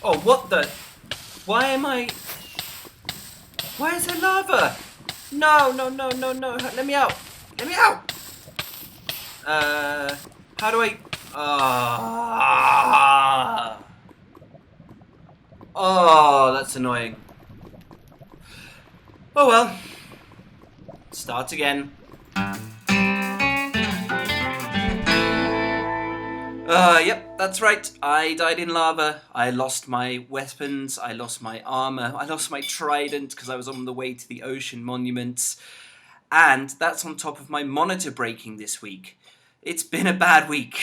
Oh, what the? Why am I... Why is there lava? No, no, no, no, no. Let me out. Let me out. How do I... Oh, that's annoying. Oh well. Start again. Yep, that's right. I died in lava. I lost my weapons. I lost my armor. I lost my trident because I was on the way to the ocean monuments. And that's on top of my monitor breaking this week. It's been a bad week,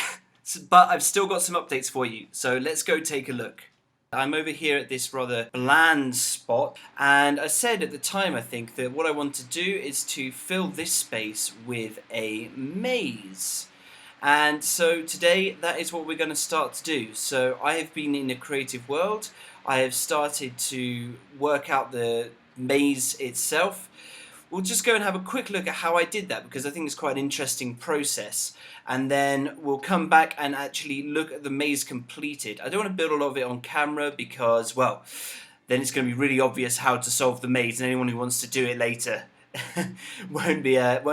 but I've still got some updates for you. So let's go take a look. I'm over here at this rather bland spot, and I said at the time, I think, that what I want to do is to fill this space with a maze. And so today, that is what we're going to start to do. So I have been in a creative world. I have started to work out the maze itself. We'll just go and have a quick look at how I did that, because I think it's quite an interesting process. And then we'll come back and actually look at the maze completed. I don't want to build a lot of it on camera because, well, then it's going to be really obvious how to solve the maze, and anyone who wants to do it later won't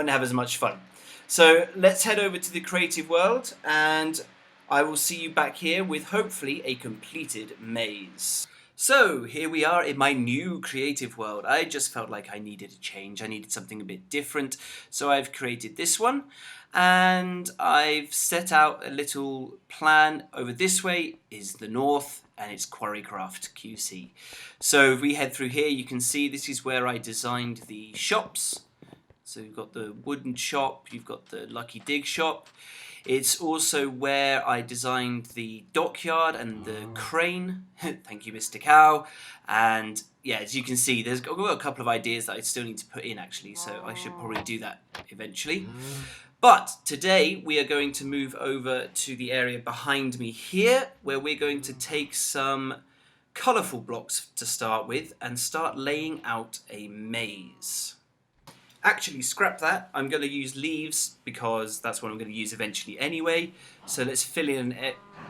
have as much fun. So let's head over to the creative world, and I will see you back here with hopefully a completed maze. So here we are in my new creative world. I just felt like I needed a change. I needed something a bit different. So I've created this one, and I've set out a little plan. Over this way is the north, and it's Quarrycraft QC. So if we head through here, you can see this is where I designed the shops. So you've got the wooden shop, you've got the Lucky Dig shop. It's also where I designed the dockyard and the crane. Thank you, Mr. Cow. And yeah, as you can see, I've got a couple of ideas that I still need to put in actually, so I should probably do that eventually. But today we are going to move over to the area behind me here, where we're going to take some colourful blocks to start with and start laying out a maze. Actually, scrap that. I'm going to use leaves because that's what I'm going to use eventually anyway. So let's fill in...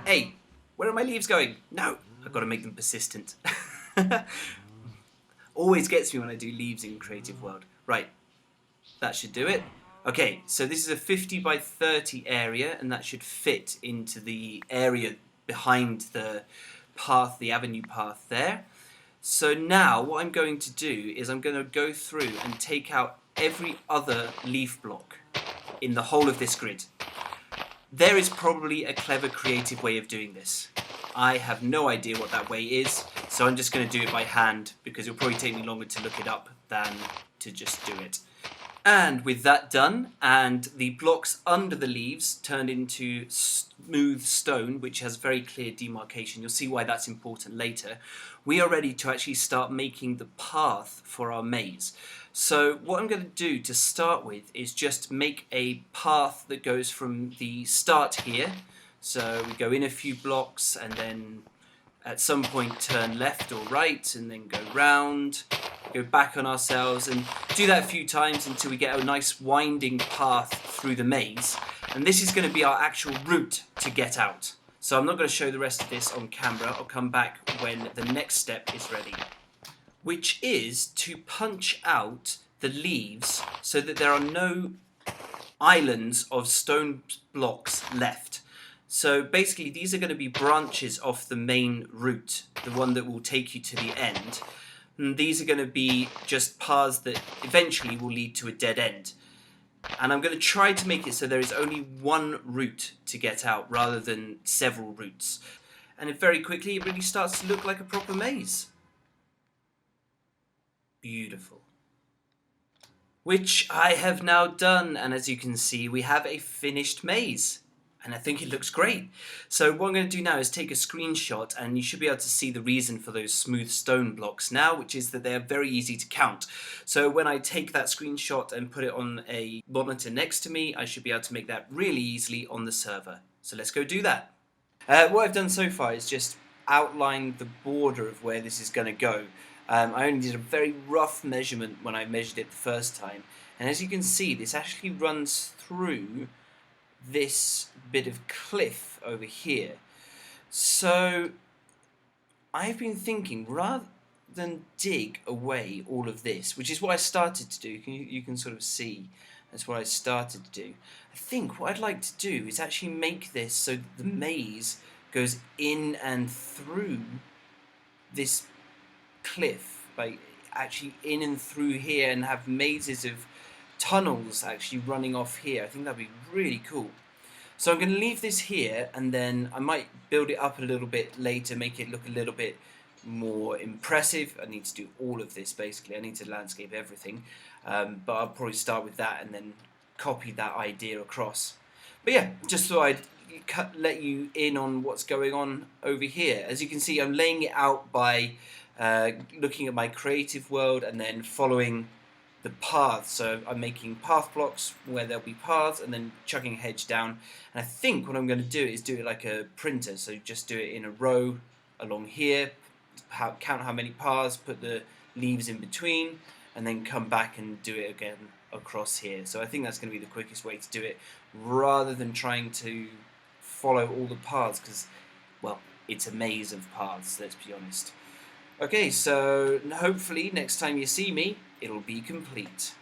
Hey, where are my leaves going? No, I've got to make them persistent. Always gets me when I do leaves in Creative World. Right, that should do it. Okay, so this is a 50 by 30 area, and that should fit into the area behind the path, the avenue path there. So now what I'm going to do is I'm going to go through and take out every other leaf block in the whole of this grid. There is probably a clever creative way of doing this. I have no idea what that way is, so I'm just going to do it by hand because it'll probably take me longer to look it up than to just do it. And with that done, and the blocks under the leaves turned into smooth stone, which has very clear demarcation, you'll see why that's important later, we are ready to actually start making the path for our maze. So what I'm going to do to start with is just make a path that goes from the start here. So we go in a few blocks and then at some point turn left or right and then go round, go back on ourselves, and do that a few times until we get a nice winding path through the maze. And this is going to be our actual route to get out. So I'm not going to show the rest of this on camera. I'll come back when the next step is ready, which is to punch out the leaves so that there are no islands of stone blocks left. So basically these are going to be branches off the main route, the one that will take you to the end. And these are going to be just paths that eventually will lead to a dead end. And I'm going to try to make it so there is only one route to get out rather than several routes. And very quickly it really starts to look like a proper maze. Beautiful. Which I have now done, and as you can see we have a finished maze. And I think it looks great. So what I'm going to do now is take a screenshot, and you should be able to see the reason for those smooth stone blocks now, which is that they are very easy to count. So when I take that screenshot and put it on a monitor next to me, I should be able to make that really easily on the server. So let's go do that. What I've done so far is just outline the border of where this is going to go. I only did a very rough measurement when I measured it the first time. And as you can see, this actually runs through this bit of cliff over here. So I've been thinking, rather than dig away all of this, which is what I started to do, you can sort of see that's what I started to do. I think what I'd like to do is actually make this so that the maze goes in and through this cliff, like actually in and through here, and have mazes of tunnels actually running off here. I think that'd be really cool. So I'm going to leave this here, and then I might build it up a little bit later, make it look a little bit more impressive. I need to do all of this basically. I need to landscape everything, but I'll probably start with that and then copy that idea across. But yeah, just thought I'd let you in on what's going on over here. As you can see, I'm laying it out by looking at my creative world and then following the paths. So I'm making path blocks where there'll be paths and then chucking a hedge down. And I think what I'm going to do is do it like a printer. So just do it in a row along here, count how many paths, put the leaves in between, and then come back and do it again across here. So I think that's going to be the quickest way to do it, rather than trying to follow all the paths, because, well, it's a maze of paths, let's be honest. Okay, so hopefully next time you see me, it'll be complete.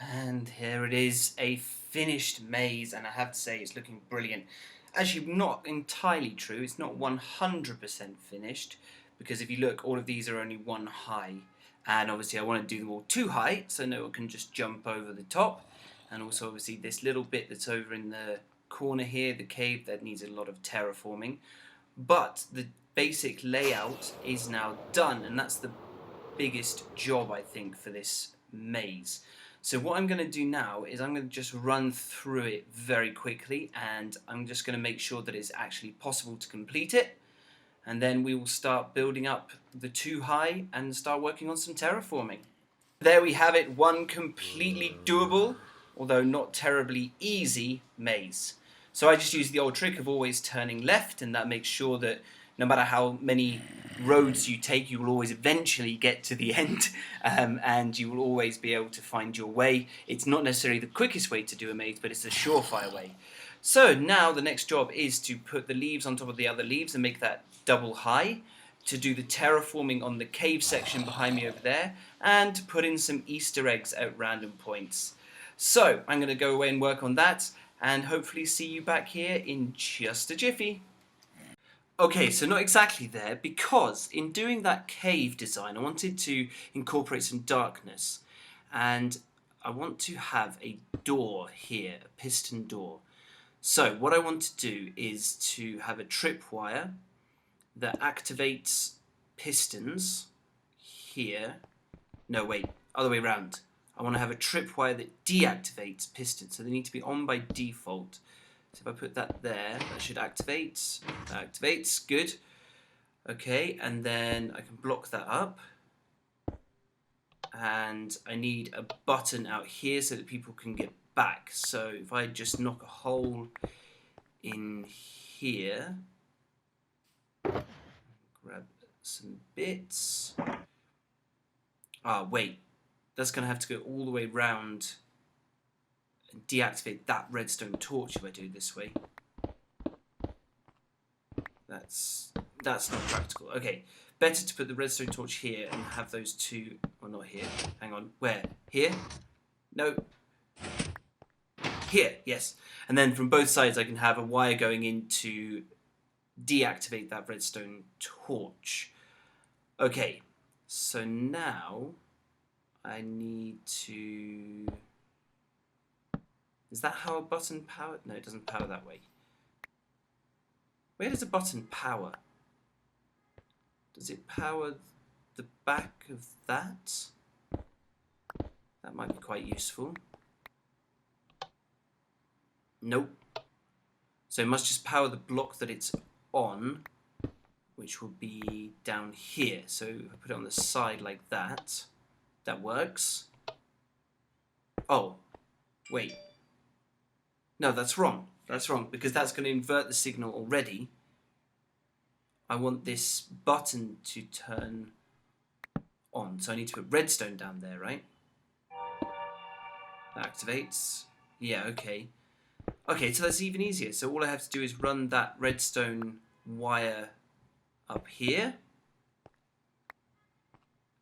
And here it is, a finished maze, and I have to say it's looking brilliant. Actually, not entirely true, it's not 100% finished, because if you look, all of these are only one high, and obviously I want to do them all two high, so no one can just jump over the top. And also obviously this little bit that's over in the corner here, the cave, that needs a lot of terraforming. But the basic layout is now done, and that's the biggest job I think for this maze. So what I'm going to do now is I'm going to just run through it very quickly, and I'm just going to make sure that it's actually possible to complete it, and then we will start building up the two high and start working on some terraforming. There we have it, one completely doable, although not terribly easy, maze. So I just use the old trick of always turning left, and that makes sure that no matter how many roads you take, you will always eventually get to the end, and you will always be able to find your way. It's not necessarily the quickest way to do a maze, but it's a surefire way. So now the next job is to put the leaves on top of the other leaves and make that double high, to do the terraforming on the cave section behind me over there, and to put in some Easter eggs at random points. So I'm going to go away and work on that, and hopefully see you back here in just a jiffy. Okay, so not exactly there, because in doing that cave design, I wanted to incorporate some darkness, and I want to have a door here, a piston door. So what I want to do is to have a tripwire that activates pistons here. No, wait, other way around. I want to have a tripwire that deactivates pistons, so they need to be on by default. So if I put that there, that should activate. That activates, good. Okay, and then I can block that up. And I need a button out here so that people can get back. So if I just knock a hole in here, grab some bits. Ah, wait, that's going to have to go all the way round and deactivate that redstone torch if I do it this way. That's not practical. Okay, better to put the redstone torch here and have those two, well, not here, hang on, where? Here? No. Here, yes. And then from both sides I can have a wire going in to deactivate that redstone torch. Okay, so now I need to... Is that how a button power? No, it doesn't power that way. Where does a button power? Does it power the back of that? That might be quite useful. Nope. So it must just power the block that it's on, which will be down here. So if I put it on the side like that, that works. Oh, wait. No, that's wrong. That's wrong, because that's going to invert the signal already. I want this button to turn on. So I need to put redstone down there, right? That activates. Yeah, okay. Okay, so that's even easier. So all I have to do is run that redstone wire up here.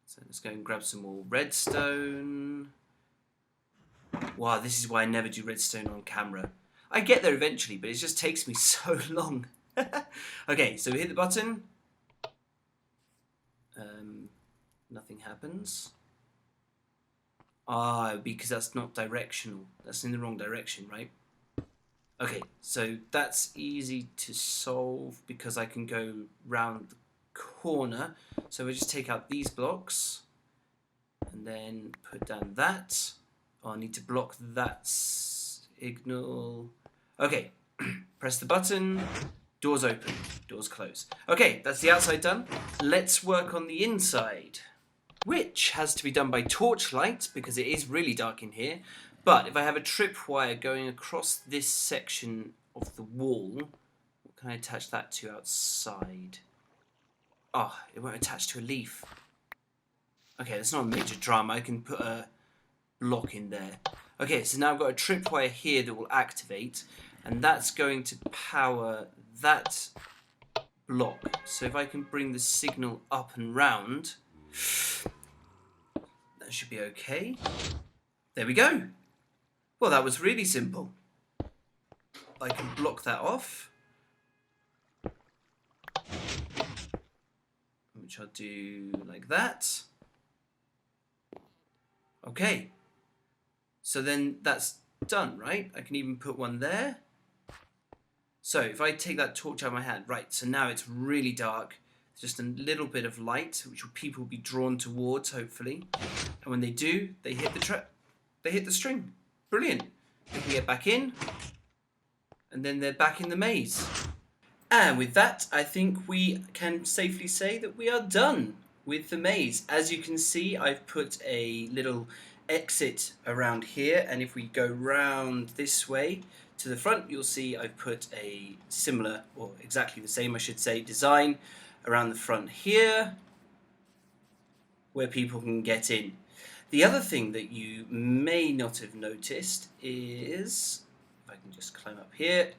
So let's go and grab some more redstone. Wow, this is why I never do redstone on camera. I get there eventually, but it just takes me so long. Okay, so we hit the button. Nothing happens. Because that's not directional. That's in the wrong direction, right? Okay, so that's easy to solve because I can go round the corner. So we just take out these blocks and then put down that. Oh, I need to block that signal. Okay, press the button. Doors open, doors close. Okay, that's the outside done. Let's work on the inside, which has to be done by torchlight because it is really dark in here. But if I have a tripwire going across this section of the wall, what can I attach that to outside? Oh, it won't attach to a leaf. Okay, that's not a major drama. I can put a block in there. Okay, so now I've got a tripwire here that will activate, and that's going to power that block. So if I can bring the signal up and round, that should be okay. There we go. Well, that was really simple. I can block that off, which I'll do like that. Okay. So then that's done, right? I can even put one there. So if I take that torch out of my hand, right, so now it's really dark. Just a little bit of light, which people will be drawn towards, hopefully. And when they do, they hit the string. Brilliant. They can get back in, and then they're back in the maze. And with that, I think we can safely say that we are done with the maze. As you can see, I've put a little exit around here, and if we go round this way to the front, you'll see I've put a similar, or exactly the same I should say, design around the front here where people can get in. The other thing that you may not have noticed is, if I can just climb up here,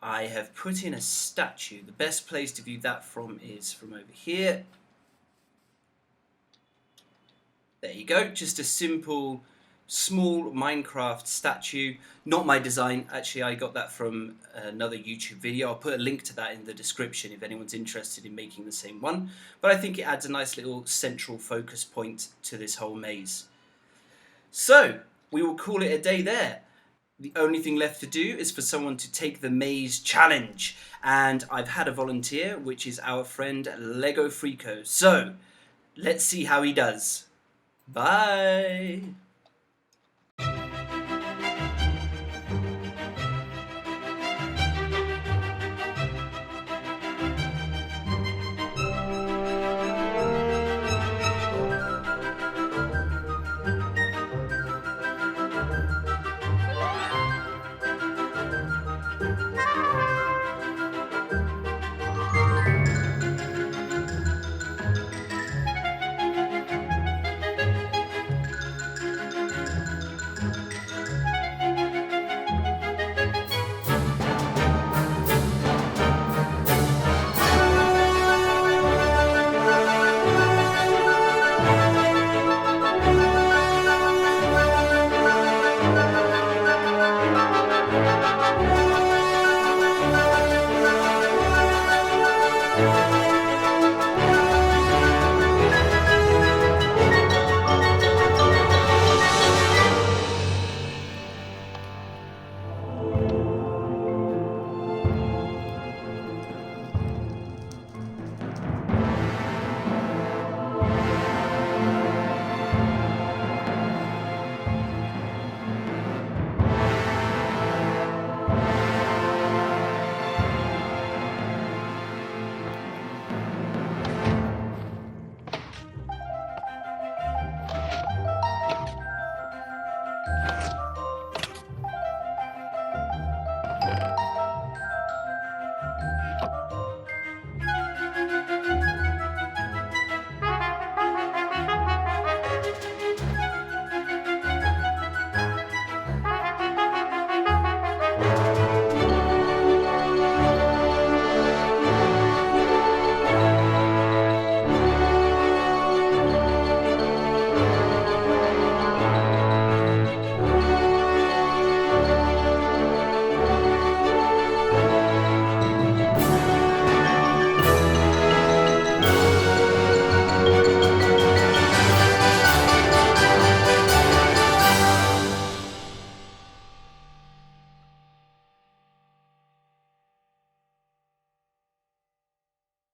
I have put in a statue. The best place to view that from is from over here. There you go, just a simple, small Minecraft statue. Not my design, actually I got that from another YouTube video. I'll put a link to that in the description if anyone's interested in making the same one. But I think it adds a nice little central focus point to this whole maze. So, we will call it a day there. The only thing left to do is for someone to take the maze challenge. And I've had a volunteer, which is our friend Lego Freako. So, let's see how he does. Bye!